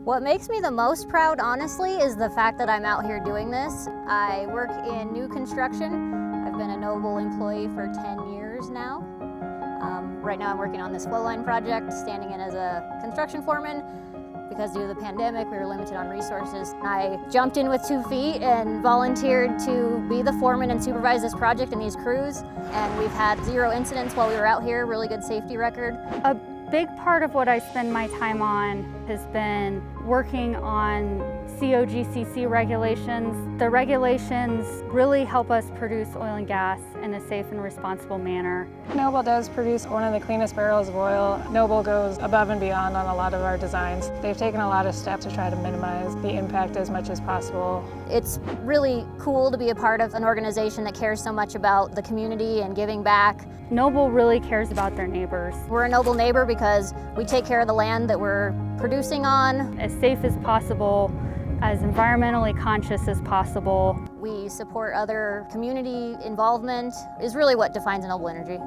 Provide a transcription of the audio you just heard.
What makes me the most proud, honestly, is the fact that I'm out here doing this. I work in new construction. I've been a Noble employee for 10 years now. Right now I'm working on this flow line project, standing in as a construction foreman. Because due to the pandemic, we were limited on resources. I jumped in with 2 feet and volunteered to be the foreman and supervise this project and these crews. And we've had 0 incidents while we were out here, really good safety record. A big part of what I spend my time on has been working on COGCC regulations. The regulations really help us produce oil and gas in a safe and responsible manner. Noble does produce one of the cleanest barrels of oil. Noble goes above and beyond on a lot of our designs. They've taken a lot of steps to try to minimize the impact as much as possible. It's really cool to be a part of an organization that cares so much about the community and giving back. Noble really cares about their neighbors. We're a Noble neighbor because we take care of the land that we're producing on. As safe as possible, as environmentally conscious as possible. We support other community involvement is really what defines Noble Energy.